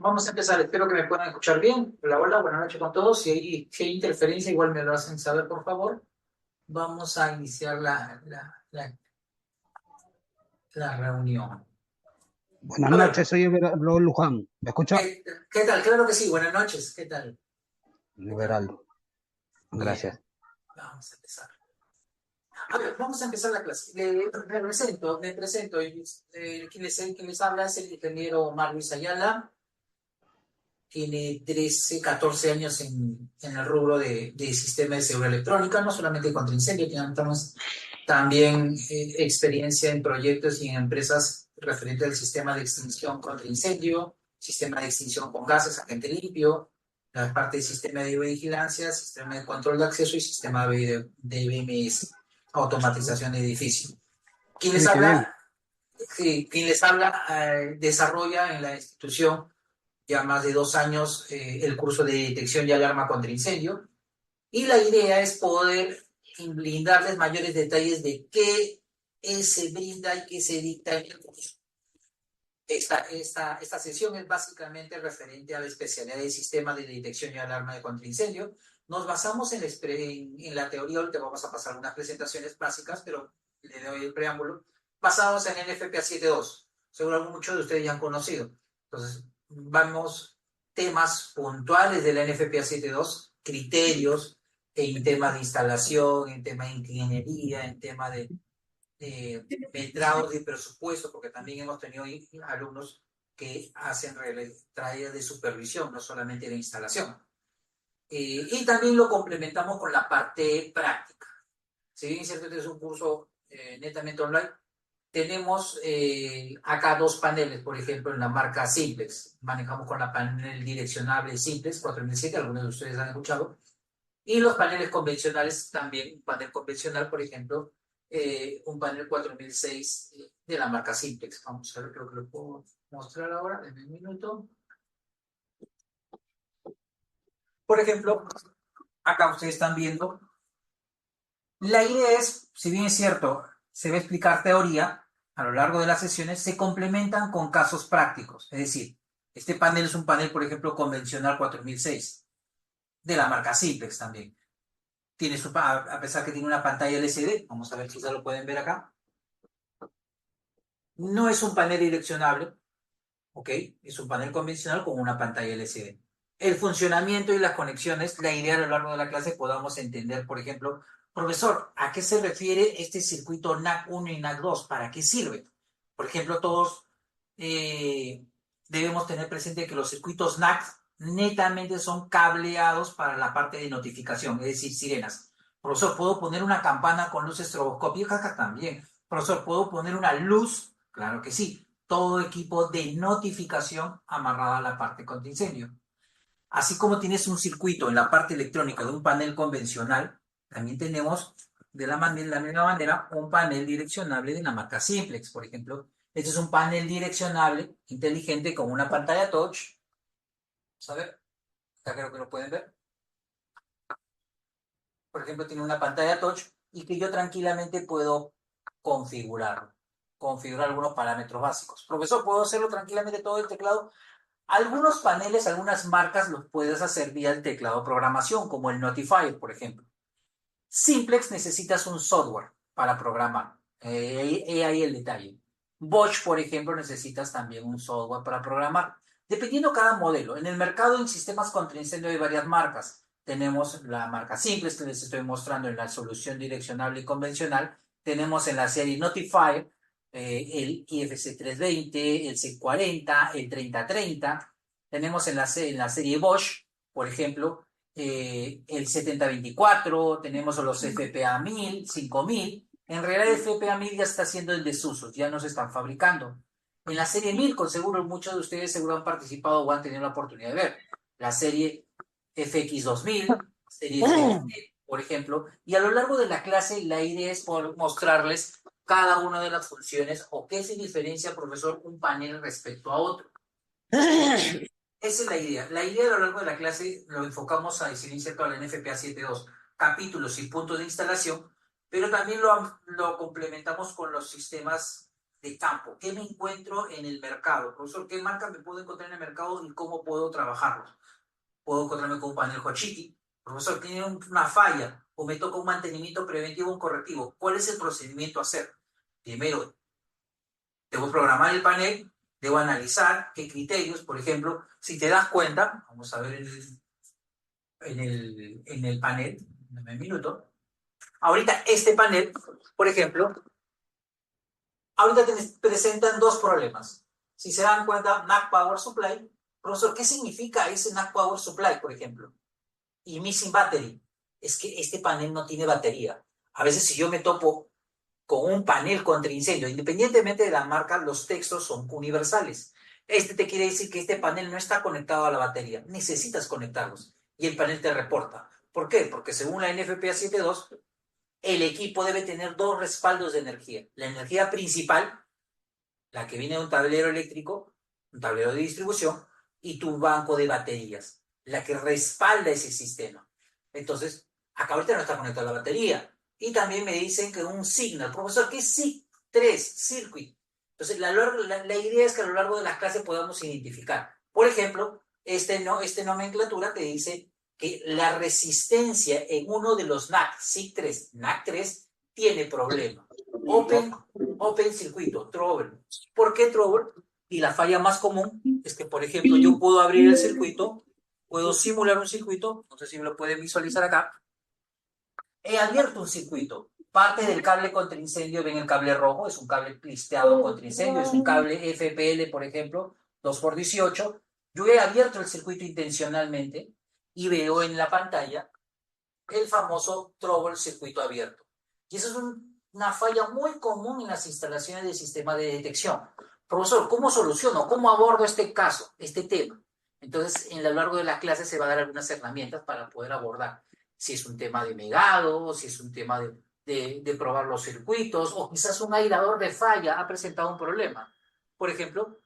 Vamos a empezar. Espero que me puedan escuchar bien. Hola, hola, buenas noches con todos. Si hay interferencia, igual me lo hacen saber, por favor. Vamos a iniciar la reunión. Buenas A ver, noches, soy Everaldo Luján. ¿Me escucha? ¿qué tal? Claro que sí. Buenas noches. ¿Qué tal? ¿Qué tal? Everaldo, gracias. Bien, vamos a empezar. A ver, vamos a empezar la clase. Me presento. Quien les habla es el ingeniero Omar Luis Ayala. Tiene 13, 14 años en el rubro de sistema de seguridad electrónica, no solamente contra incendio, tenemos también experiencia en proyectos y en empresas referentes al sistema de extinción contra incendio, sistema de extinción con gases, agente limpio, la parte de sistema de vigilancia, sistema de control de acceso y sistema de BMS, automatización de edificio. Quien les Uy, qué habla, bien. desarrolla en la institución ya más de 2 años el curso de detección y alarma contra incendio. Y la idea es poder brindarles mayores detalles de qué se brinda y qué se dicta en el curso. Esta sesión es básicamente referente a la especialidad de sistema de detección y alarma de contraincendio. Nos basamos en la teoría, ahorita vamos a pasar algunas presentaciones básicas, pero le doy el preámbulo, basados en NFPA 7.2. Seguro muchos de ustedes ya han conocido. Entonces, vamos temas puntuales de la NFPA 7.2, criterios en temas de instalación, en temas de ingeniería, en temas de metrados de presupuesto, porque también hemos tenido alumnos que hacen tareas de supervisión, no solamente de instalación. Y también lo complementamos con la parte práctica. Si bien es cierto que es un curso netamente online, tenemos acá dos paneles, por ejemplo, en la marca Simplex. Manejamos con la panel direccionable Simplex 4007, algunos de ustedes han escuchado, y los paneles convencionales también, un panel convencional, por ejemplo, un panel 4006 de la marca Simplex. Vamos a ver, creo que lo puedo mostrar ahora, en un minuto. Por ejemplo, acá ustedes están viendo, la idea es, si bien es cierto, se va a explicar teoría a lo largo de las sesiones, se complementan con casos prácticos. Es decir, este panel es un panel, por ejemplo, convencional 4006, de la marca Simplex también. A pesar que tiene una pantalla LCD, vamos a ver si ya lo pueden ver acá. No es un panel direccionable, ¿ok? Es un panel convencional con una pantalla LCD. El funcionamiento y las conexiones, la idea a lo largo de la clase podamos entender, por ejemplo, profesor, ¿a qué se refiere este circuito NAC 1 y NAC 2? ¿Para qué sirve? Por ejemplo, todos eh, debemos tener presente que los circuitos NAC netamente son cableados para la parte de notificación, es decir, sirenas. Profesor, ¿puedo poner una campana con luz estroboscópica? También. Profesor, ¿puedo poner una luz? Claro que sí. Todo equipo de notificación amarrado a la parte contra incendio. Así como tienes un circuito en la parte electrónica de un panel convencional, también tenemos la misma manera un panel direccionable de la marca Simplex, por ejemplo. Este es un panel direccionable inteligente con una pantalla touch. Vamos a ver, acá creo que lo pueden ver. Por ejemplo, tiene una pantalla touch y que yo tranquilamente puedo configurar algunos parámetros básicos. Profesor, ¿puedo hacerlo tranquilamente todo el teclado? Algunos paneles, algunas marcas los puedes hacer vía el teclado de programación, como el Notifier, por ejemplo. Simplex necesitas un software para programar. Ahí el detalle. Bosch, por ejemplo, necesitas también un software para programar. Dependiendo cada modelo. En el mercado, en sistemas contra incendio hay varias marcas. Tenemos la marca Simplex, que les estoy mostrando en la solución direccionable y convencional. Tenemos en la serie Notifier el IFC 320, el C40, el 3030. Tenemos en la serie Bosch, por ejemplo, el 7024, tenemos los FPA 1000, 5000. En realidad el FPA 1000 ya está siendo en desuso, ya no se están fabricando. En la serie 1000, con seguro muchos de ustedes seguro han participado o han tenido la oportunidad de ver. La serie FX 2000, serie FX, por ejemplo. Y a lo largo de la clase la idea es mostrarles cada una de las funciones o qué se diferencia, profesor, un panel respecto a otro. Esa es la idea. La idea a lo largo de la clase lo enfocamos a decir inserto al NFPA 7.2, capítulos y puntos de instalación, pero también lo complementamos con los sistemas de campo. ¿Qué me encuentro en el mercado? Profesor, ¿qué marca me puedo encontrar en el mercado y cómo puedo trabajarlos? Puedo encontrarme con un panel Hochiti. Profesor, tiene una falla o me toca un mantenimiento preventivo o un correctivo. ¿Cuál es el procedimiento a hacer? Primero, debo programar el panel, debo analizar qué criterios, por ejemplo, si te das cuenta, vamos a ver en el panel, dame un minuto. Ahorita este panel, por ejemplo, ahorita te presentan dos problemas. Si se dan cuenta, NAC Power Supply. Profesor, ¿qué significa ese NAC Power Supply, por ejemplo? Y Missing Battery. Es que este panel no tiene batería. A veces si yo me topo con un panel contra incendio, independientemente de la marca, los textos son universales. Este te quiere decir que este panel no está conectado a la batería. Necesitas conectarlos. Y el panel te reporta. ¿Por qué? Porque según la NFPA 7.2, el equipo debe tener dos respaldos de energía. La energía principal, la que viene de un tablero eléctrico, un tablero de distribución, y tu banco de baterías, la que respalda ese sistema. Entonces, acá ahorita no está conectada la batería. Y también me dicen que un signal. Profesor, ¿qué es SIG3? Circuit. Entonces, la idea es que a lo largo de las clases podamos identificar. Por ejemplo, esta nomenclatura te dice que la resistencia en uno de los NAC, SIG3, NAC3, tiene problema. Open circuito, trouble. ¿Por qué trouble? Y la falla más común es que, por ejemplo, yo puedo abrir el circuito, puedo simular un circuito, no sé si me lo pueden visualizar acá. He abierto un circuito. Parte del cable contra incendio, ven el cable rojo, es un cable listeado contra incendio, es un cable FPL, por ejemplo, 2x18. Yo he abierto el circuito intencionalmente y veo en la pantalla el famoso trouble circuito abierto. Y eso es una falla muy común en las instalaciones del sistema de detección. Profesor, ¿cómo soluciono? ¿Cómo abordo este caso, este tema? Entonces, en lo largo de la clase se va a dar algunas herramientas para poder abordar si es un tema de megado, si es un tema de probar los circuitos, o quizás un airador de falla ha presentado un problema. Por ejemplo,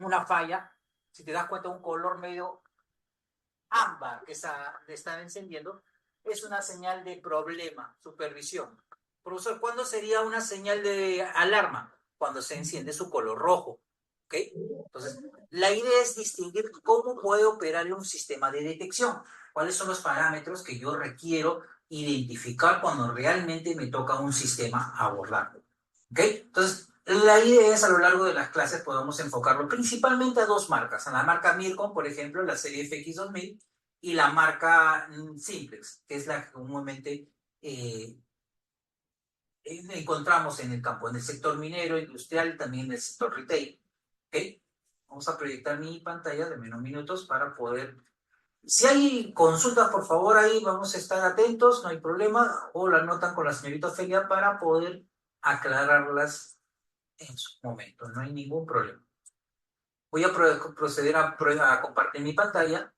una falla, si te das cuenta, un color medio ámbar que está encendiendo, es una señal de problema, supervisión. Profesor, ¿cuándo sería una señal de alarma? Cuando se enciende su color rojo. ¿Ok? Entonces, la idea es distinguir cómo puede operar un sistema de detección. ¿Cuáles son los parámetros que yo requiero identificar cuando realmente me toca un sistema abordar? ¿Ok? Entonces, la idea es a lo largo de las clases podemos enfocarlo principalmente a dos marcas. A la marca Mircom, por ejemplo, la serie FX2000, y la marca Simplex, que es la que comúnmente encontramos en el campo, en el sector minero, industrial y también en el sector retail. ¿Ok? Vamos a proyectar mi pantalla de menos minutos para poder... Si hay consultas, por favor, ahí vamos a estar atentos, no hay problema, o la anotan con la señorita Ofelia para poder aclararlas en su momento, no hay ningún problema. Voy a proceder a compartir mi pantalla.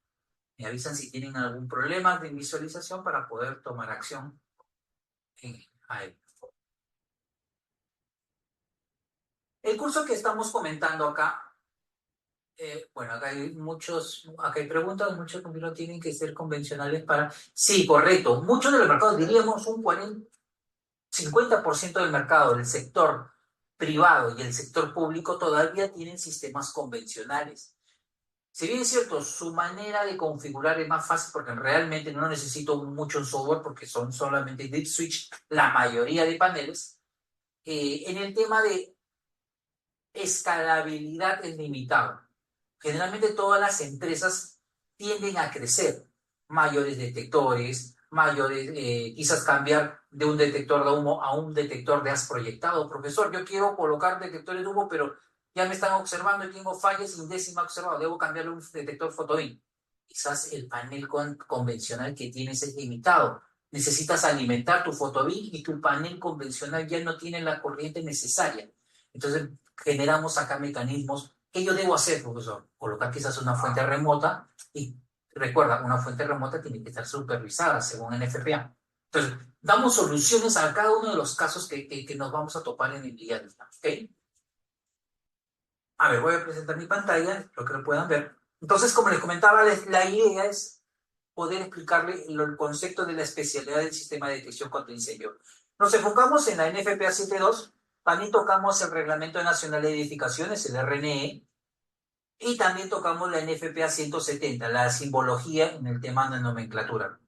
Me avisan si tienen algún problema de visualización para poder tomar acción en él. El curso que estamos comentando acá, bueno, acá hay preguntas, muchos no tienen que ser convencionales para... Sí, correcto. Muchos de los mercados, diríamos un 50% del mercado, del sector privado y el sector público todavía tienen sistemas convencionales. Si bien es cierto, su manera de configurar es más fácil porque realmente no necesito mucho software porque son solamente deep switch la mayoría de paneles, en el tema de escalabilidad es limitado. Generalmente todas las empresas tienden a crecer, mayores detectores, mayores, quizás cambiar de un detector de humo a un detector de has proyectado. Profesor, yo quiero colocar detectores de humo, pero ya me están observando y tengo fallas sin décima observado, debo cambiarle un detector fotoín. Quizás el panel convencional que tienes es limitado. Necesitas alimentar tu fotovín y tu panel convencional ya no tiene la corriente necesaria. Entonces generamos acá mecanismos. ¿Qué yo debo hacer, profesor? Colocar quizás una fuente remota y recuerda, una fuente remota tiene que estar supervisada según NFPA. Entonces, damos soluciones a cada uno de los casos que nos vamos a topar en el día a día. ¿Ok? A ver, voy a presentar mi pantalla, espero que lo puedan ver. Entonces, como les comentaba, la idea es poder explicarle el concepto de la especialidad del sistema de detección contra incendio. Nos enfocamos en la NFPA 7.2. También tocamos el Reglamento Nacional de Edificaciones, el RNE, y también tocamos la NFPA 170, la simbología en el tema de nomenclatura.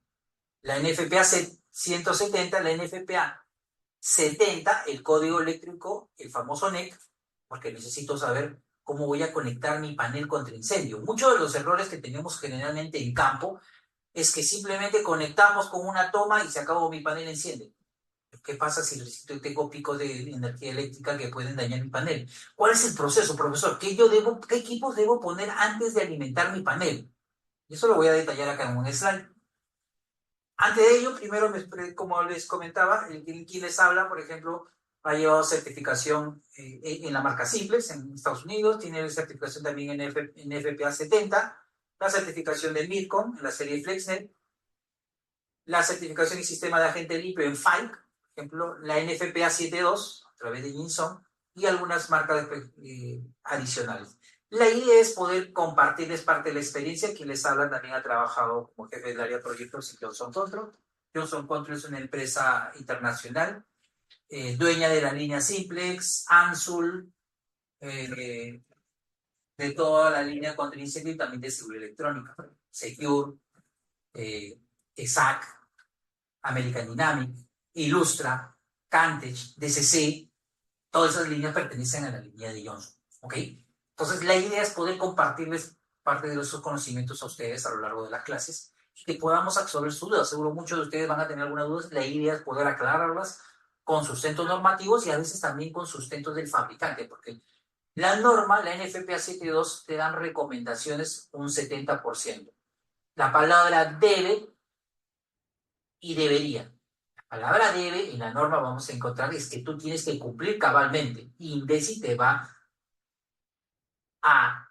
La NFPA 170, la NFPA 70, el código eléctrico, el famoso NEC, porque necesito saber cómo voy a conectar mi panel contra incendio. Muchos de los errores que tenemos generalmente en campo es que simplemente conectamos con una toma y se acabó, mi panel enciende. ¿Qué pasa si tengo picos de energía eléctrica que pueden dañar mi panel? ¿Cuál es el proceso, profesor? ¿Qué equipos debo poner antes de alimentar mi panel? Eso lo voy a detallar acá en un slide. Antes de ello, primero, como les comentaba, quien les habla, por ejemplo, ha llevado certificación en la marca Simplex en Estados Unidos, tiene certificación también en FPA 70, la certificación de Mircom en la serie FlexNet, la certificación y sistema de agente limpio en FAIC, por ejemplo, la NFPA 72 a través de Jinson y algunas marcas adicionales. La idea es poder compartirles parte de la experiencia. Quien les habla también ha trabajado como jefe del área de proyectos en Johnson Control. Johnson Control es una empresa internacional, dueña de la línea Simplex, Ansul, de toda la línea contra incendio y también de seguridad electrónica, Secure, ESAC, American Dynamic, Illustra, Cantech, DCC, todas esas líneas pertenecen a la línea de Johnson, ¿ok? Entonces la idea es poder compartirles parte de esos conocimientos a ustedes a lo largo de las clases y que podamos absorber sus dudas. Seguro muchos de ustedes van a tener algunas dudas. La idea es poder aclararlas con sustentos normativos y a veces también con sustentos del fabricante, porque la norma, la NFPA 72, te dan recomendaciones un 70%. La palabra debe y debería. La palabra debe en la norma vamos a encontrar es que tú tienes que cumplir cabalmente. Y INDECI te va a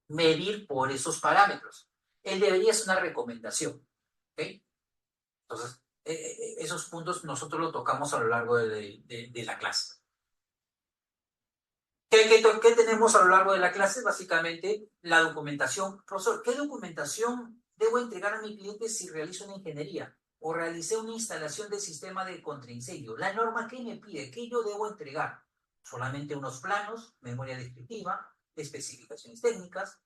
medir por esos parámetros. El debería es una recomendación. ¿Ok? Entonces, esos puntos nosotros los tocamos a lo largo de la clase. ¿Qué tenemos a lo largo de la clase? Básicamente, la documentación. Profesor, ¿qué documentación debo entregar a mi cliente si realizo una ingeniería o realicé una instalación de sistema de contraincendio? La norma, ¿qué me pide? ¿Qué yo debo entregar? Solamente unos planos, memoria descriptiva, especificaciones técnicas,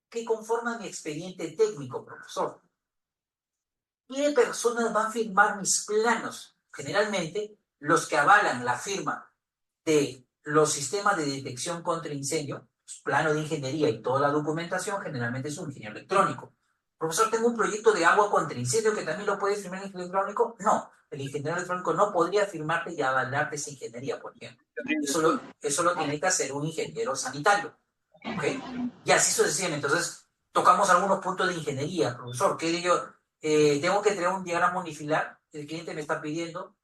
que conforman mi expediente técnico, profesor. ¿Qué personas van a firmar mis planos? Generalmente, los que avalan la firma de los sistemas de detección contra incendio, plano de ingeniería y toda la documentación, generalmente es un ingeniero electrónico. Profesor, tengo un proyecto de agua contra incendio que también lo puede firmar el ingeniero electrónico. No, el ingeniero electrónico no podría firmarte y avalarte esa ingeniería, por ejemplo. Eso lo tiene que hacer un ingeniero sanitario. ¿Ok? Y así sucesivamente. Entonces, tocamos algunos puntos de ingeniería. Profesor, ¿qué digo? Tengo que crear un diagrama unifilar. El cliente me está pidiendo.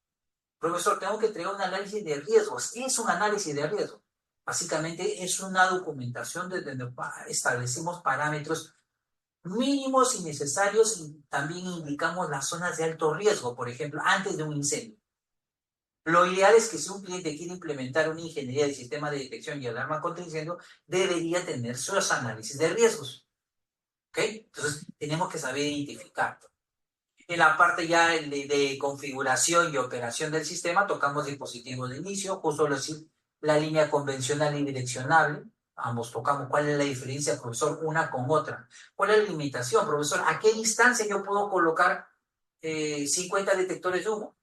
Profesor, tengo que entregar un análisis de riesgos. ¿Qué es un análisis de riesgo? Básicamente es una documentación donde establecemos parámetros mínimos y necesarios y también indicamos las zonas de alto riesgo, por ejemplo, antes de un incendio. Lo ideal es que si un cliente quiere implementar una ingeniería de sistema de detección y alarma contra incendio, debería tener sus análisis de riesgos. ¿Ok? Entonces, tenemos que saber identificar. En la parte ya de configuración y operación del sistema, tocamos dispositivos de inicio, justo la línea convencional y direccionable. Ambos tocamos cuál es la diferencia, profesor, una con otra. ¿Cuál es la limitación, profesor? ¿A qué distancia yo puedo colocar 50 detectores de humo?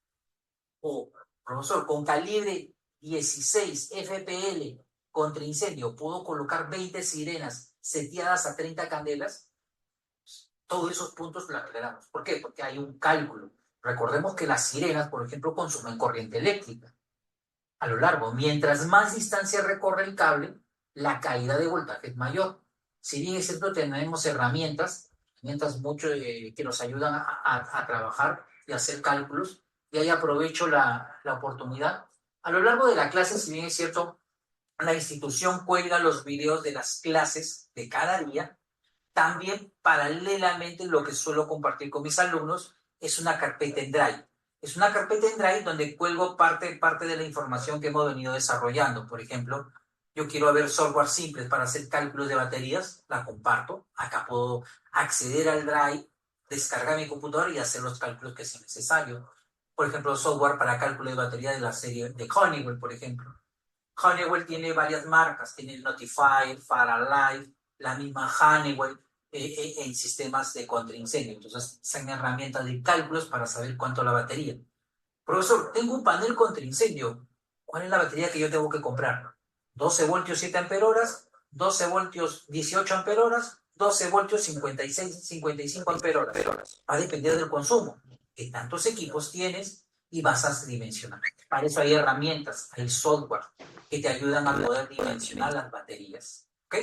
O, profesor, con calibre 16 FPL contra incendio, ¿puedo colocar 20 sirenas seteadas a 30 candelas? Todos esos puntos los aclaramos. ¿Por qué? Porque hay un cálculo. Recordemos que las sirenas, por ejemplo, consumen corriente eléctrica a lo largo. Mientras más distancia recorre el cable, la caída de voltaje es mayor. Si bien es cierto, tenemos herramientas mucho que nos ayudan a trabajar y hacer cálculos, y ahí aprovecho la oportunidad. A lo largo de la clase, si bien es cierto, la institución cuelga los videos de las clases de cada día. También, paralelamente, lo que suelo compartir con mis alumnos es una carpeta en Drive. Es una carpeta en Drive donde cuelgo parte de la información que hemos venido desarrollando. Por ejemplo, yo quiero ver software simple para hacer cálculos de baterías, la comparto. Acá puedo acceder al Drive, descargar mi computadora y hacer los cálculos que sea necesario. por ejemplo, software para cálculo de batería de la serie de Honeywell, por ejemplo. Honeywell tiene varias marcas, tiene el Notifier, Faralight, la misma Honeywell en sistemas de contraincendio. Entonces, son herramientas de cálculos para saber cuánto la batería. Profesor, tengo un panel contra incendio. ¿Cuál es la batería que yo tengo que comprar? 12 voltios 7 amperoras, 12 voltios 18 amperoras, 12 voltios 56, 55 amperoras. Va a depender del consumo, qué tantos equipos tienes y vas a dimensionar. Para eso hay herramientas, hay software que te ayudan a poder dimensionar las baterías. ¿Ok?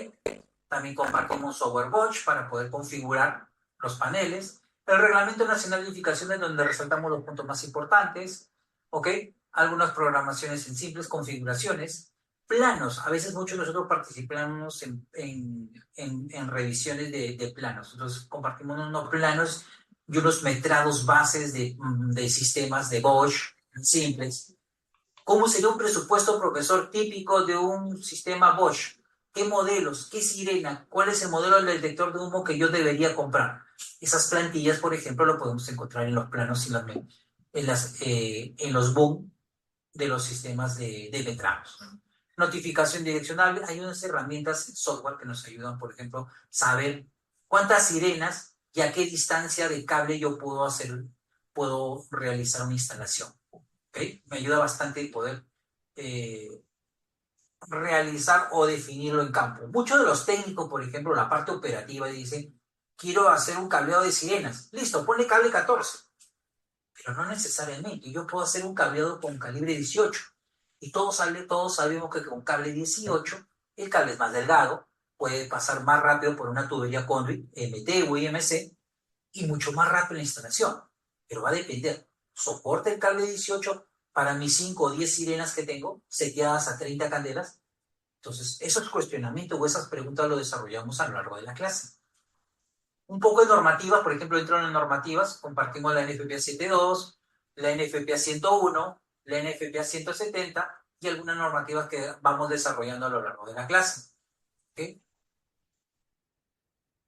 También compartimos software Bosch para poder configurar los paneles. El Reglamento Nacional de Edificaciones, donde resaltamos los puntos más importantes, ¿ok? Algunas programaciones en simples configuraciones, planos. A veces muchos de nosotros participamos en revisiones de planos. Entonces compartimos unos planos y unos metrados bases de sistemas de Bosch simples. ¿Cómo sería un presupuesto, profesor, típico de un sistema Bosch? ¿Qué modelos? ¿Qué sirena? ¿Cuál es el modelo del detector de humo que yo debería comprar? Esas plantillas, por ejemplo, lo podemos encontrar en los planos y en los boom de los sistemas de metrados. Notificación direccional. Hay unas herramientas en software que nos ayudan, por ejemplo, saber cuántas sirenas y a qué distancia de cable yo puedo realizar una instalación. ¿Okay? Me ayuda bastante poder realizar o definirlo en campo. Muchos de los técnicos, por ejemplo, la parte operativa, dicen, quiero hacer un cableado de sirenas. Listo, ponle cable 14. Pero no necesariamente. Yo puedo hacer un cableado con calibre 18. Y todos sabemos que con cable 18, el cable es más delgado, puede pasar más rápido por una tubería conduit, MT o IMC, y mucho más rápido la instalación. Pero va a depender. ¿Soporta el cable 18 para mis 5 o 10 sirenas que tengo, seteadas a 30 candelas? Entonces, esos cuestionamientos o esas preguntas lo desarrollamos a lo largo de la clase. Un poco de normativas, por ejemplo, dentro de las normativas compartimos la NFPA 7.2, la NFPA 101, la NFPA 170 y algunas normativas que vamos desarrollando a lo largo de la clase. ¿Okay?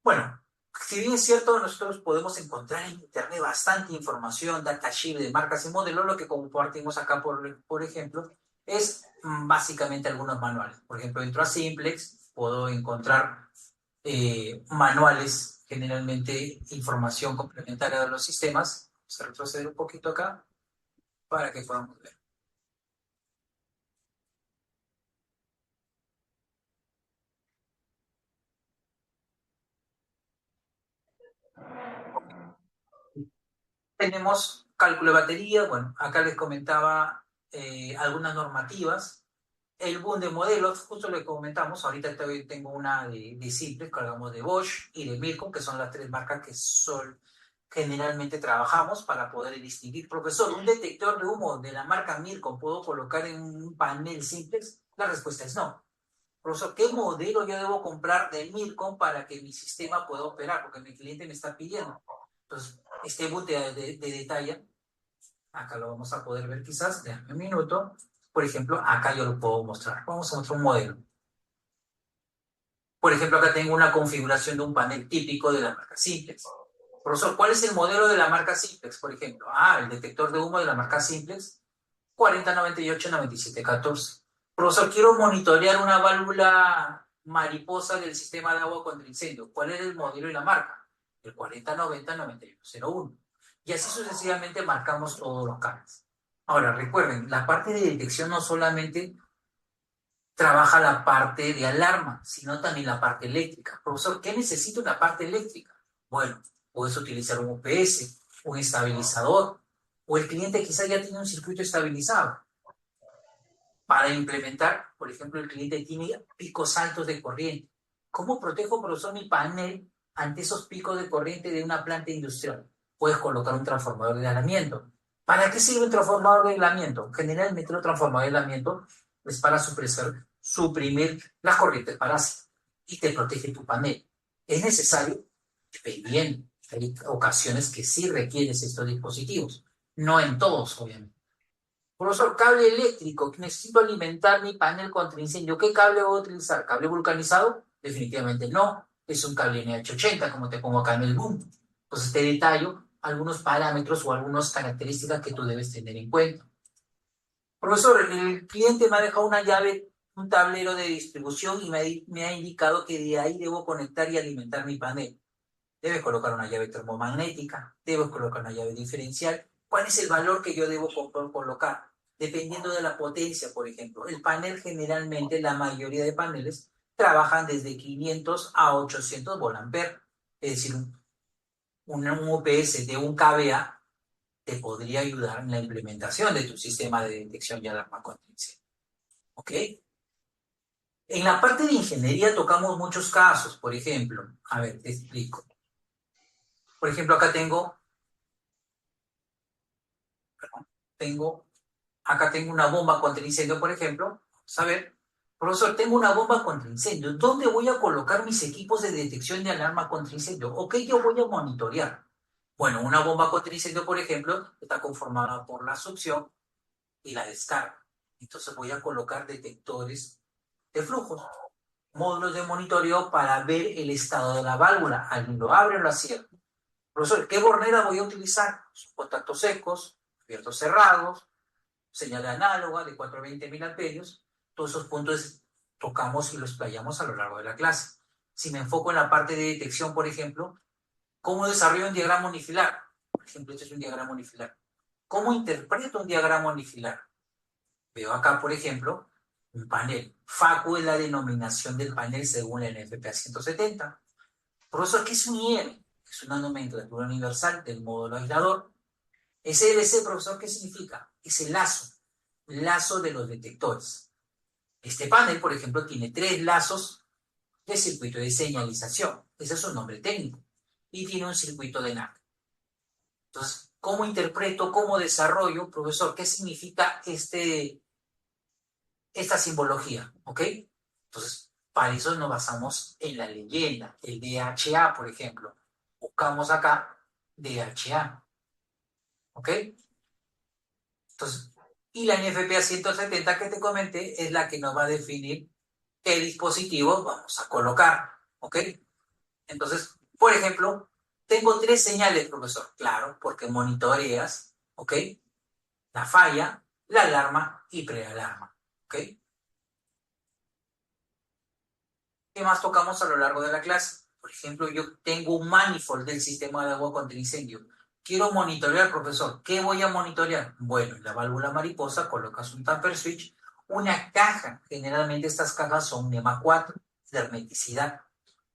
Bueno, si bien es cierto, nosotros podemos encontrar en Internet bastante información, datasheet de marcas y modelos, lo que compartimos acá, por ejemplo, es básicamente algunos manuales. Por ejemplo, entro a Simplex, puedo encontrar manuales, generalmente información complementaria de los sistemas. Vamos a retroceder un poquito acá para que podamos ver. Tenemos cálculo de batería, bueno, acá les comentaba algunas normativas. El boom de modelos, justo lo que comentamos, ahorita tengo una de Simplex, que hablamos de Bosch y de Milcom, que son las tres marcas que generalmente trabajamos para poder distinguir. Profesor, ¿un detector de humo de la marca Milcom puedo colocar en un panel Simplex? La respuesta es no. Profesor, ¿qué modelo yo debo comprar de Milcom para que mi sistema pueda operar? Porque mi cliente me está pidiendo. Entonces, este boot de detalle, acá lo vamos a poder ver quizás, déjame un minuto. Por ejemplo, acá yo lo puedo mostrar. Vamos a mostrar un modelo. Por ejemplo, acá tengo una configuración de un panel típico de la marca Simplex. Profesor, ¿cuál es el modelo de la marca Simplex, por ejemplo? El detector de humo de la marca Simplex, 4098-9714. Profesor, quiero monitorear una válvula mariposa del sistema de agua contra incendio. ¿Cuál es el modelo y la marca? El 4090-9101. Y así sucesivamente marcamos todos los cables. Ahora, recuerden, la parte de detección no solamente trabaja la parte de alarma, sino también la parte eléctrica. Profesor, ¿qué necesita una parte eléctrica? Bueno, puedes utilizar un UPS, un estabilizador, o el cliente quizá ya tiene un circuito estabilizado. Para implementar, por ejemplo, el cliente tiene picos altos de corriente. ¿Cómo protejo, profesor, mi panel ante esos picos de corriente de una planta industrial? Puedes colocar un transformador de aislamiento. ¿Para qué sirve un transformador de aislamiento? Generalmente un transformador de aislamiento es para suprimir las corrientes parásitas y te protege tu panel. Es necesario, dependiendo. Hay ocasiones que sí requieres estos dispositivos. No en todos, obviamente. Profesor, cable eléctrico, necesito alimentar mi panel contra incendio. ¿Qué cable voy a utilizar? ¿Cable vulcanizado? Definitivamente no. Es un cable NH80, como te pongo acá en el boom. Entonces te detallo algunos parámetros o algunas características que tú debes tener en cuenta. Profesor, el cliente me ha dejado una llave, un tablero de distribución y me ha indicado que de ahí debo conectar y alimentar mi panel. Debes colocar una llave termomagnética, debes colocar una llave diferencial. ¿Cuál es el valor que yo debo colocar? Dependiendo de la potencia, por ejemplo. El panel generalmente, la mayoría de paneles, trabajan desde 500 a 800 volamperes. Es decir, un UPS de un kVA te podría ayudar en la implementación de tu sistema de detección y alarma contra incendio. ¿Ok? En la parte de ingeniería tocamos muchos casos, por ejemplo. A ver, te explico. Por ejemplo, acá tengo acá tengo una bomba contra incendio, por ejemplo. Vamos a ver, profesor, tengo una bomba contra incendio. ¿Dónde voy a colocar mis equipos de detección de alarma contra incendio? ¿O qué yo voy a monitorear? Bueno, una bomba contra incendio, por ejemplo, está conformada por la succión y la descarga. Entonces voy a colocar detectores de flujos, módulos de monitoreo para ver el estado de la válvula. Alguien lo abre o lo cierra. Profesor, ¿qué bornera voy a utilizar? Contactos secos, abiertos cerrados, señal análoga de 420 amperios. Todos esos puntos tocamos y los playamos a lo largo de la clase. Si me enfoco en la parte de detección, por ejemplo, ¿cómo desarrollo un diagrama unifilar? Por ejemplo, este es un diagrama unifilar. ¿Cómo interpreto un diagrama unifilar? Veo acá, por ejemplo, un panel. FACU es la denominación del panel según la NFPA 170. Profesor, ¿qué es un IR? Es una nomenclatura universal del módulo aislador. SLC, profesor, ¿qué significa? Es el lazo de los detectores. Este panel, por ejemplo, tiene 3 lazos de circuito de señalización. Ese es su nombre técnico. Y tiene un circuito de NAC. Entonces, ¿cómo interpreto, cómo desarrollo, profesor? ¿Qué significa esta simbología? ¿Ok? Entonces, para eso nos basamos en la leyenda, el DHA, por ejemplo. Buscamos acá DHA. ¿Ok? Entonces, y la NFPA 170 que te comenté es la que nos va a definir qué dispositivos vamos a colocar. ¿Ok? Entonces, por ejemplo, tengo 3 señales, profesor. Claro, porque monitoreas, ¿ok? La falla, la alarma y prealarma. ¿Ok? ¿Qué más tocamos a lo largo de la clase? Por ejemplo, yo tengo un manifold del sistema de agua contra incendio. Quiero monitorear, profesor. ¿Qué voy a monitorear? Bueno, en la válvula mariposa colocas un tamper switch, una caja. Generalmente estas cajas son NEMA 4 de hermeticidad.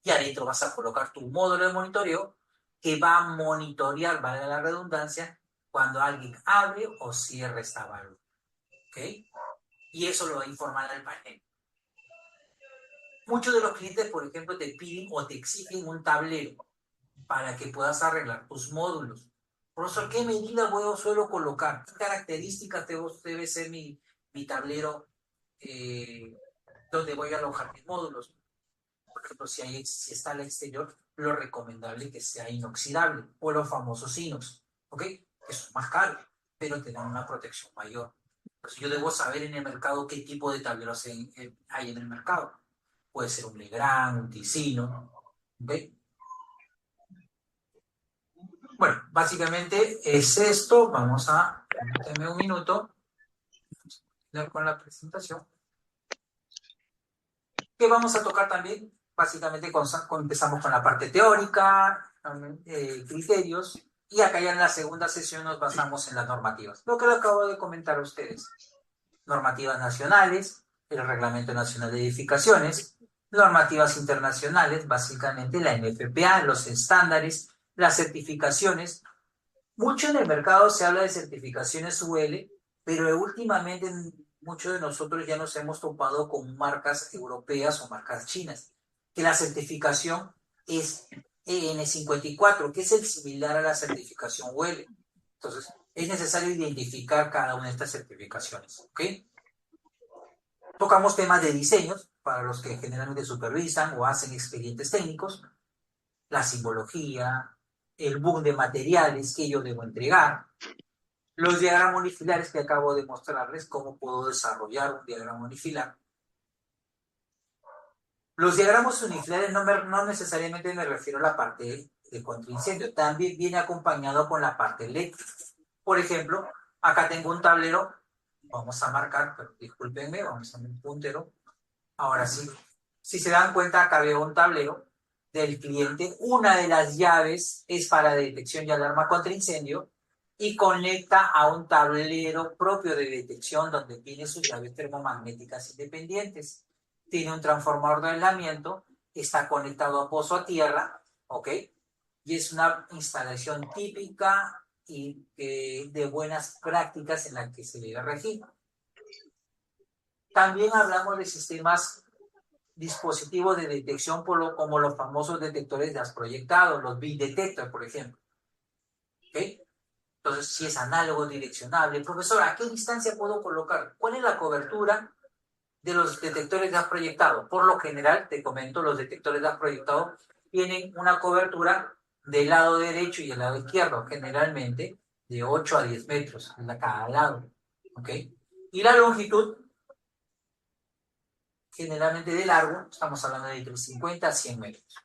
Y adentro vas a colocar tu módulo de monitoreo que va a monitorear, valga la redundancia, cuando alguien abre o cierra esta válvula. ¿Ok? Y eso lo va a informar al panel. Muchos de los clientes, por ejemplo, te piden o te exigen un tablero para que puedas arreglar tus módulos. Profesor, ¿qué medida suelo colocar? ¿Qué características debe ser mi tablero donde voy a alojar mis módulos? Por ejemplo, si está al exterior, lo recomendable es que sea inoxidable o los famosos inox, ¿ok? Que son más caros, pero te dan una protección mayor. Entonces yo debo saber en el mercado qué tipo de tableros hay en el mercado. Puede ser un Legrand, un Ticino, ¿ok? Bueno, básicamente es esto. Vamos a, permíteme un minuto, con la presentación. Que vamos a tocar también, básicamente empezamos con la parte teórica, criterios, y acá ya en la segunda sesión nos basamos en las normativas. Lo que le acabo de comentar a ustedes. Normativas nacionales, el Reglamento Nacional de Edificaciones, normativas internacionales, básicamente la NFPA, los estándares, las certificaciones. Mucho en el mercado se habla de certificaciones UL, pero últimamente muchos de nosotros ya nos hemos topado con marcas europeas o marcas chinas, que la certificación es EN54, que es el similar a la certificación UL. Entonces, es necesario identificar cada una de estas certificaciones, ¿ok? Tocamos temas de diseños, para los que generalmente supervisan o hacen expedientes técnicos, la simbología, el book de materiales que yo debo entregar, los diagramas unifilares que acabo de mostrarles, cómo puedo desarrollar un diagrama unifilar. Los diagramas unifilares no necesariamente me refiero a la parte de contraincendio. También viene acompañado con la parte eléctrica. Por ejemplo, acá tengo un tablero, vamos a marcar, pero discúlpenme, vamos a poner un puntero. Ahora sí, si se dan cuenta, acá veo un tablero del cliente. Una de las llaves es para detección y alarma contra incendio y conecta a un tablero propio de detección donde tiene sus llaves termomagnéticas independientes. Tiene un transformador de aislamiento, está conectado a pozo a tierra, ¿ok? Y es una instalación típica y de buenas prácticas en la que se debe regir. También hablamos de sistemas dispositivos de detección como los famosos detectores de gas proyectado, los bill detector, por ejemplo. ¿Okay? Entonces, si es análogo, direccionable. Profesor, ¿a qué distancia puedo colocar? ¿Cuál es la cobertura de los detectores de gas proyectado? Por lo general, te comento, los detectores de gas proyectado tienen una cobertura del lado derecho y el lado izquierdo, generalmente de 8 a 10 metros en cada lado. ¿Ok? Y la longitud, generalmente de largo, estamos hablando de entre 50 a 100 metros.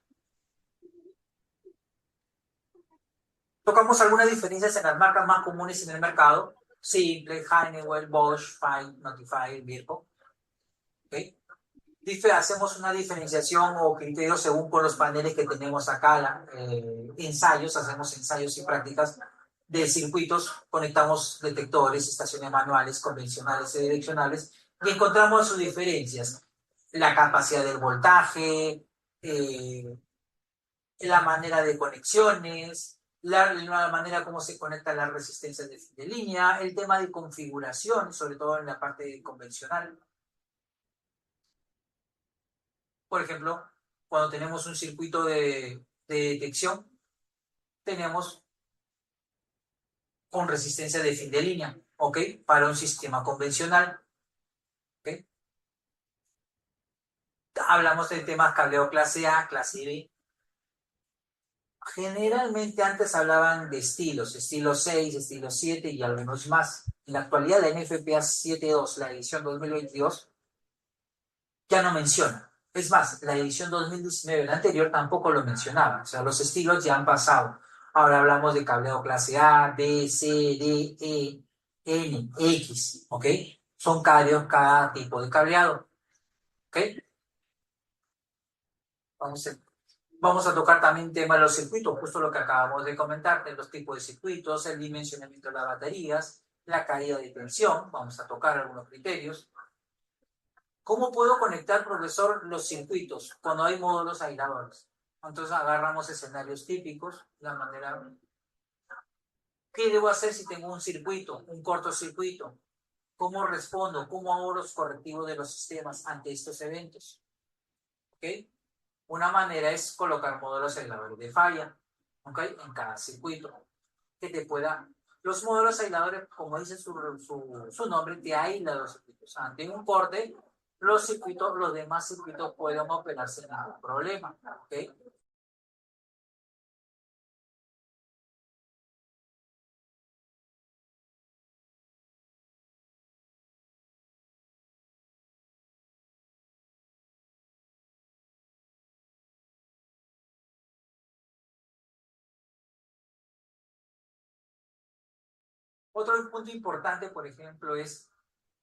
Tocamos algunas diferencias en las marcas más comunes en el mercado. Simple, Honeywell, Bosch, Fine, Notify, Virco. ¿Okay? Hacemos una diferenciación o criterio según con los paneles que tenemos acá, ensayos, hacemos ensayos y prácticas de circuitos, conectamos detectores, estaciones manuales, convencionales y direccionales y encontramos sus diferencias. La capacidad del voltaje, la manera de conexiones, la manera como se conectan las resistencias de línea, el tema de configuración, sobre todo en la parte convencional. Por ejemplo, cuando tenemos un circuito de detección, tenemos con resistencia de fin de línea, ¿ok? Para un sistema convencional, ¿ok? Hablamos de temas cableo clase A, clase B. Generalmente antes hablaban de estilos, estilo 6, estilo 7 y algunos más. En la actualidad la NFPA 7.2, la edición 2022, ya no menciona. Es más, la edición 2019, la anterior, tampoco lo mencionaba. O sea, los estilos ya han pasado. Ahora hablamos de cableado clase A, B, C, D, E, N, X, ¿ok? Son cada tipo de cableado, ¿ok? Vamos a, vamos a tocar también tema de los circuitos, justo lo que acabamos de comentar, de los tipos de circuitos, el dimensionamiento de las baterías, la caída de tensión, vamos a tocar algunos criterios. ¿Cómo puedo conectar, profesor, los circuitos cuando hay módulos aisladores? Entonces agarramos escenarios típicos, la manera... ¿Qué debo hacer si tengo un circuito, un cortocircuito? ¿Cómo respondo? ¿Cómo hago los correctivos de los sistemas ante estos eventos? ¿Ok? Una manera es colocar módulos aisladores de falla, ¿ok? En cada circuito, que te pueda... Los módulos aisladores, como dice su nombre, te aísla los circuitos. Ante un corte, los demás circuitos pueden operarse sin ningún problema, ¿ok? Otro punto importante, por ejemplo, es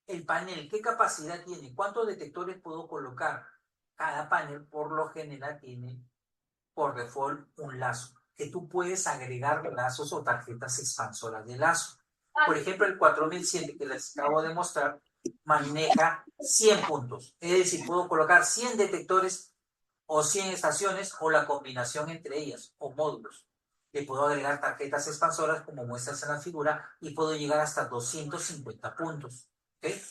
el panel. ¿Qué capacidad tiene? ¿Cuántos detectores puedo colocar? Cada panel, por lo general, tiene por default un lazo, que tú puedes agregar lazos o tarjetas expansoras de lazo. Por ejemplo, el 4100 que les acabo de mostrar maneja 100 puntos. Es decir, puedo colocar 100 detectores o 100 estaciones o la combinación entre ellas o módulos. Le puedo agregar tarjetas expansoras como muestras en la figura y puedo llegar hasta 250 puntos. ¿Okay?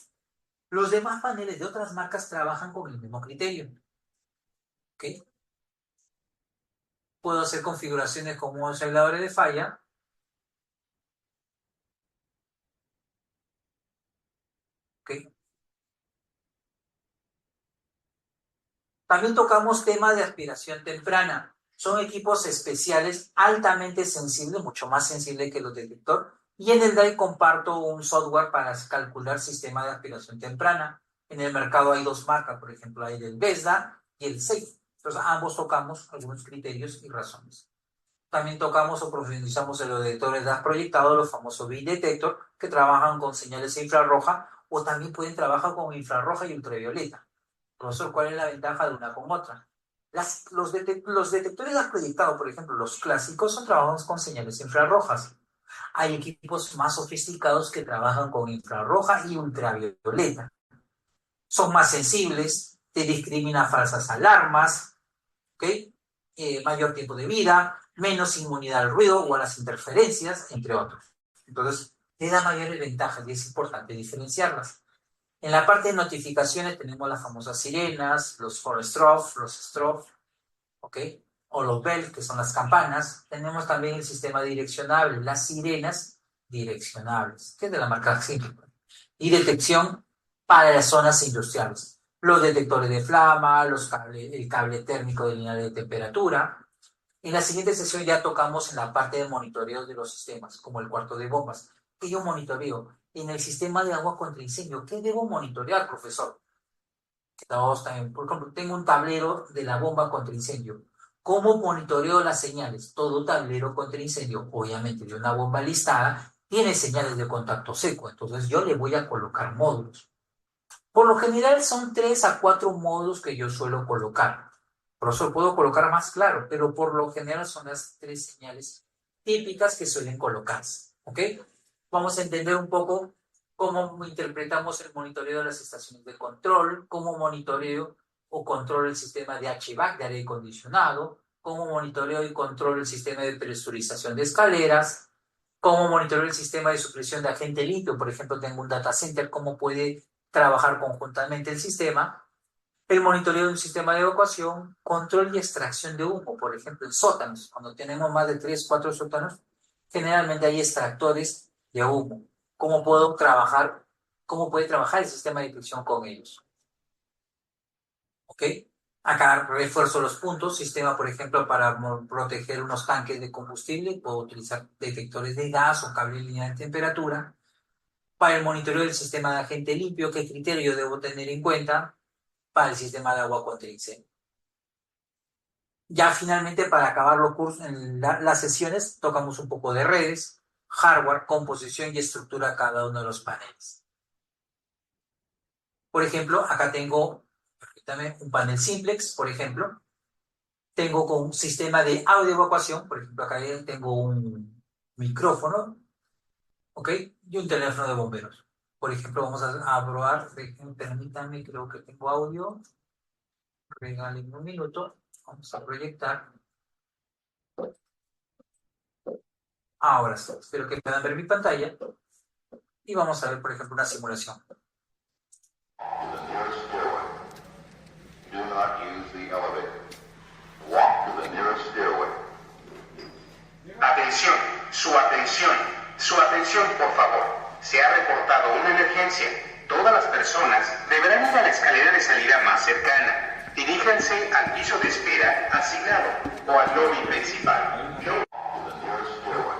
Los demás paneles de otras marcas trabajan con el mismo criterio. ¿Okay? Puedo hacer configuraciones como osciladores de falla. ¿Okay? También tocamos temas de aspiración temprana. Son equipos especiales altamente sensibles, mucho más sensibles que los detector. Y en el DAI comparto un software para calcular sistema de aspiración temprana. En el mercado hay dos marcas, por ejemplo, hay el BESDA y el SAFE. Entonces, ambos tocamos algunos criterios y razones. también tocamos o profundizamos en los detectores de gas proyectado, los famosos beam detector, que trabajan con señales infrarroja o también pueden trabajar con infrarroja y ultravioleta. Profesor, ¿cuál es la ventaja de una con otra? Los detectores de gas proyectado, por ejemplo, los clásicos, son trabajados con señales infrarrojas. Hay equipos más sofisticados que trabajan con infrarroja y ultravioleta. Son más sensibles, te discrimina falsas alarmas, ¿ok? Mayor tiempo de vida, menos inmunidad al ruido o a las interferencias, entre otros. Entonces, te da mayores ventajas y es importante diferenciarlas. En la parte de notificaciones tenemos las famosas sirenas, los Forestroph, los Stroff, ¿ok? O los bells, que son las campanas. Tenemos también el sistema direccionable, las sirenas direccionables, que es de la marca Simple. Y detección para las zonas industriales. Los detectores de flama, el cable térmico de línea de temperatura. En la siguiente sesión ya tocamos en la parte de monitoreo de los sistemas, como el cuarto de bombas. ¿Qué yo monitoreo? En el sistema de agua contra incendio, ¿qué debo monitorear, profesor? También, por ejemplo, tengo un tablero de la bomba contra incendio. ¿Cómo monitoreo las señales? Todo tablero contra incendio, obviamente de una bomba listada, tiene señales de contacto seco. Entonces yo le voy a colocar módulos. Por lo general son 3 a 4 módulos que yo suelo colocar. Profesor, puedo colocar más, claro, pero por lo general son las 3 señales típicas que suelen colocarse. ¿Ok? Vamos a entender un poco cómo interpretamos el monitoreo de las estaciones de control, cómo monitoreo o controlo el sistema de HVAC, de aire acondicionado, cómo monitoreo y controlo el sistema de presurización de escaleras, cómo monitoreo el sistema de supresión de agente limpio. Por ejemplo, tengo un data center, cómo puede trabajar conjuntamente el sistema, el monitoreo de un sistema de evacuación, control y extracción de humo, por ejemplo, en sótanos. Cuando tenemos más de 3, 4 sótanos, generalmente hay extractores de humo. ¿Cómo puedo trabajar? ¿Cómo puede trabajar el sistema de detección con ellos? ¿Ok? Acá refuerzo los puntos. Sistema, por ejemplo, para proteger unos tanques de combustible, puedo utilizar detectores de gas o cable de línea de temperatura. Para el monitoreo del sistema de agente limpio, ¿qué criterio debo tener en cuenta? Para el sistema de agua contra incendio. Ya finalmente, para acabar los cursos, en las sesiones, tocamos un poco de redes, hardware, composición y estructura de cada uno de los paneles. Por ejemplo, acá tengo un panel simplex, por ejemplo. Tengo con un sistema de audio evacuación, por ejemplo, acá tengo un micrófono, ¿ok? Y un teléfono de bomberos. Por ejemplo, vamos a probar, permítanme, creo que tengo audio. Regalen un minuto, vamos a proyectar. Ahora sí, espero que puedan ver mi pantalla y vamos a ver, por ejemplo, una simulación. Atención, su atención, por favor. Se ha reportado una emergencia. Todas las personas deberán ir a la escalera de salida más cercana. Diríjanse al piso de espera asignado o al lobby principal.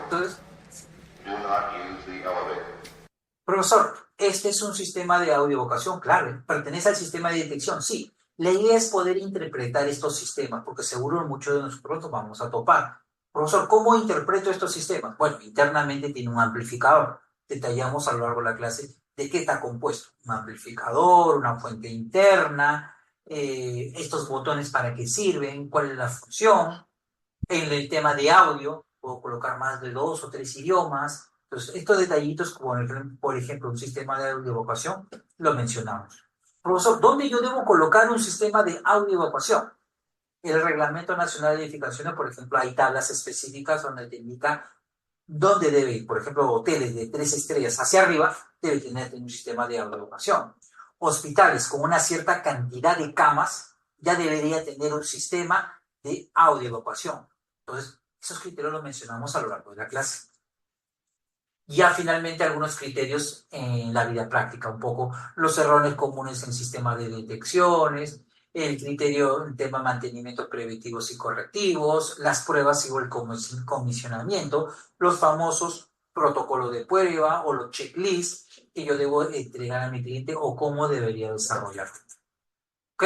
Entonces, profesor, este es un sistema de audio evocación, claro, pertenece al sistema de detección, sí. La idea es poder interpretar estos sistemas, porque seguro muchos de nosotros nos vamos a topar. Profesor, ¿cómo interpreto estos sistemas? Bueno, internamente tiene un amplificador. Detallamos a lo largo de la clase de qué está compuesto. Un amplificador, una fuente interna, estos botones para qué sirven, cuál es la función. En el tema de audio, puedo colocar más de 2 o 3 idiomas. Entonces, estos detallitos, como por ejemplo un sistema de audio evacuación, lo mencionamos. Profesor, ¿dónde yo debo colocar un sistema de audio evacuación? El Reglamento Nacional de Edificaciones, por ejemplo, hay tablas específicas donde te indica dónde debe ir. Por ejemplo, hoteles de 3 estrellas hacia arriba debe tener un sistema de audio evacuación. Hospitales con una cierta cantidad de camas ya debería tener un sistema de audio evacuación. Entonces, esos criterios los mencionamos a lo largo de la clase. Ya finalmente algunos criterios en la vida práctica, un poco los errores comunes en sistemas de detecciones, el criterio en tema de mantenimientos preventivos y correctivos, las pruebas y el comisionamiento, los famosos protocolos de prueba o los checklists que yo debo entregar a mi cliente o cómo debería desarrollar. ¿Ok?